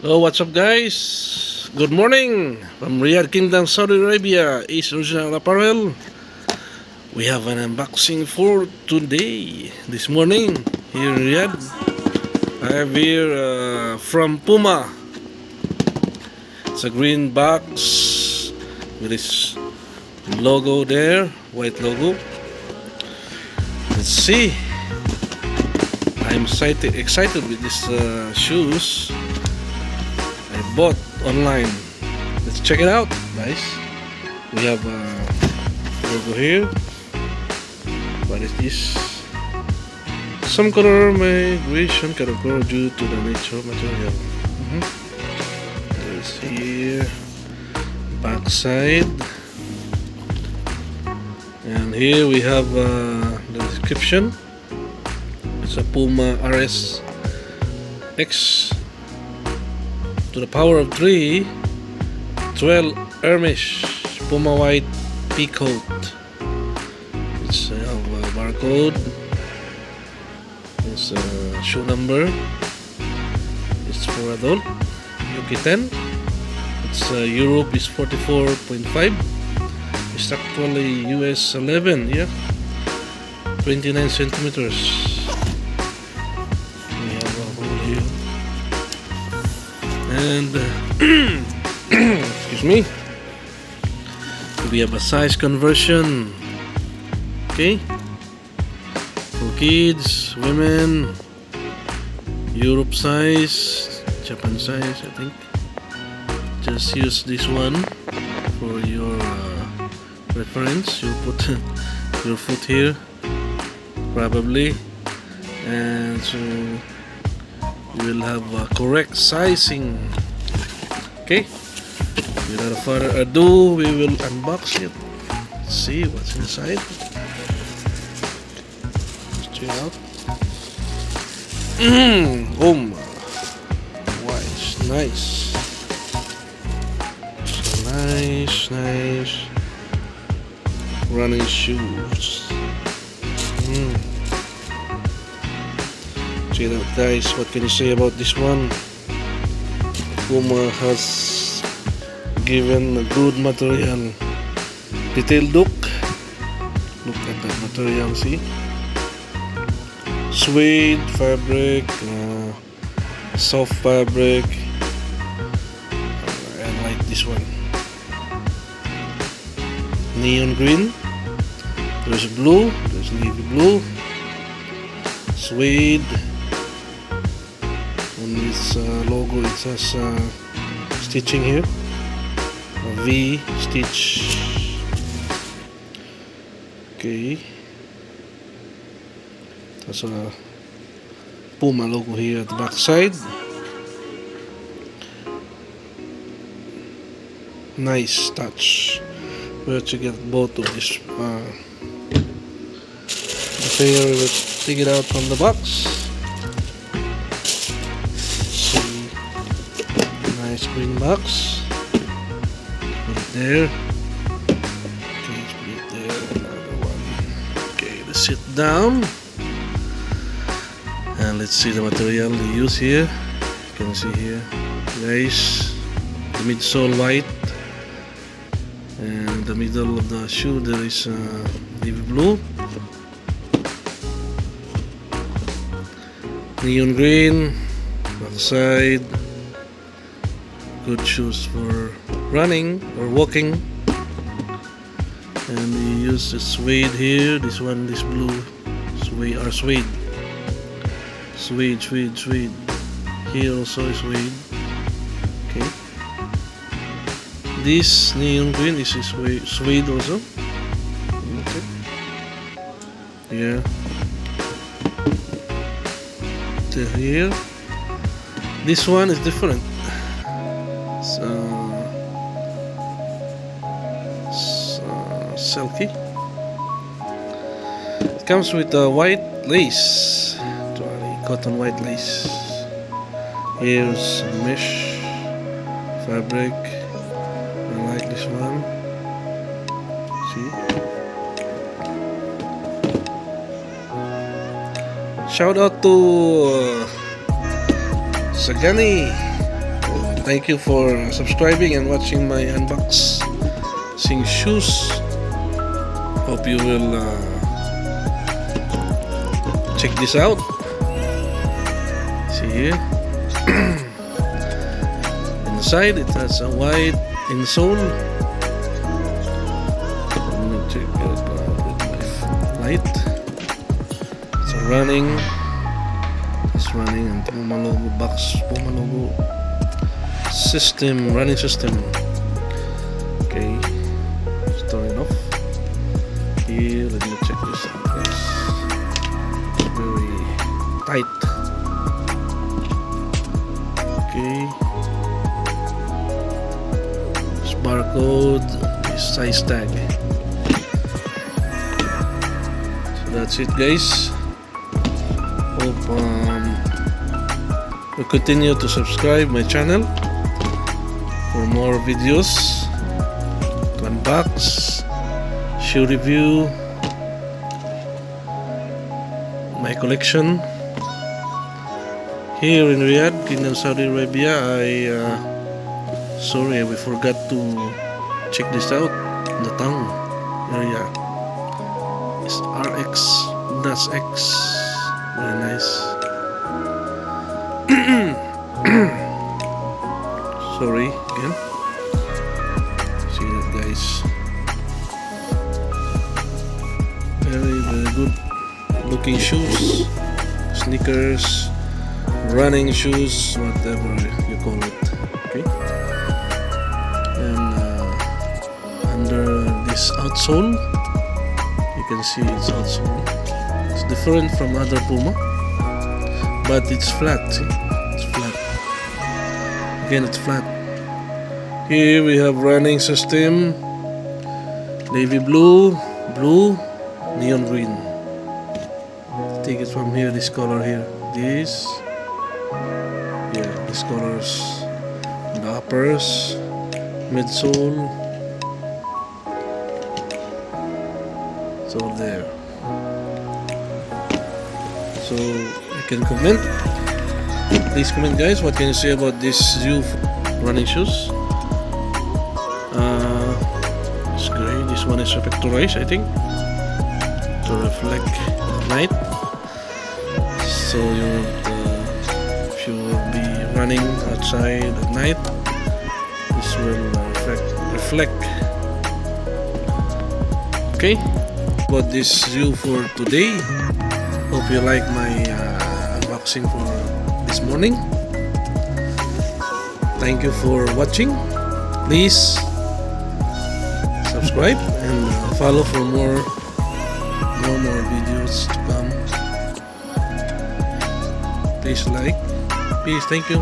Hello, what's up, guys? Good morning from Riyadh Kingdom, Saudi Arabia. East Original Apparel. We have an unboxing for today, this morning, here in Riyadh. I have here from PUMA. It's a green box with this logo there, white logo. Let's see. I'm excited with these shoes I bought online. Let's check it out, guys. We have a logo here. What is this? Some color migration can occur due to the nature of material. There's here back side, and here we have the description. It's a PUMA RS X to the power of 3 Twill Ermish PUMA white Peacoat. It's have a barcode. It's a shoe number. It's for adult. UK 10. It's Europe is 44.5. It's actually US 11. Yeah, 29 centimeters. And excuse me, we have a size conversion, okay, for kids, women, Europe size, Japan size. I think just use this one for your reference. You put your foot here probably, and so you will have a correct sizing. Okay, without further ado, we will unbox it. Let's see what's inside. Let's check it out. Boom! Wow, it's nice. So nice running shoes. Check it out, guys. What can you say about this one? PUMA has given a good material. Detailed look. Look at that material, see? Suede fabric, soft fabric. I like this one. Neon green. There's blue. There's navy blue. Suede. On this logo, it says stitching here, a V stitch. Okay, there's a PUMA logo here at the back side. Nice touch. Where to get both of this here, we will take it out from the box. Nice green box. Put it there. Okay, let's put it there. Another one. Okay, let's sit down and let's see the material they use here. You can see here, guys, the midsole white, and in the middle of the shoe there is navy blue, neon green, backside. Good shoes for running or walking. And we use the suede here. This one, this blue suede or suede. Here also is suede. Okay. This neon green, this is suede also. Okay. Yeah. So here. This one is different. Silky. It comes with a white lace, cotton white lace. Here's a mesh fabric. I like this one. See? Shout out to Sagani. thank you for subscribing and watching my unboxing shoes. Hope you will check this out. See here. Inside it has a white insole. Let me check it out with my light. It's running. It's running and PUMA logo box, PUMA logo system, running system. Okay, start it off. Here, let me check this out, guys. It's very tight. Okay. This barcode, this size tag. So that's it, guys. Hope you continue to subscribe my channel for more videos to unbox, shoe review my collection here in Riyadh, Kingdom Saudi Arabia. Sorry, we forgot to check this out. The tongue area is RX, that's X. Very nice. Sorry again. See that, guys. Very good looking shoes, sneakers, running shoes, whatever you call it. Okay. And under this outsole, you can see it's outsole. It's different from other PUMA, but it's flat. See? It's flat. Again, it's flat. Here we have running system, navy blue, neon green. Take it from here, this color here. This, yeah, these colors. The uppers, midsole. It's all there. So you can comment. Please comment, guys. What can you say about this new running shoes? It's gray. This one is reflectorized, I think, to reflect at night. So if you will be running outside at night, this will reflect. Okay. About this view for today. Hope you like my unboxing for this morning. Thank you for watching. Please subscribe and follow for more videos to come. Please like. Please, thank you.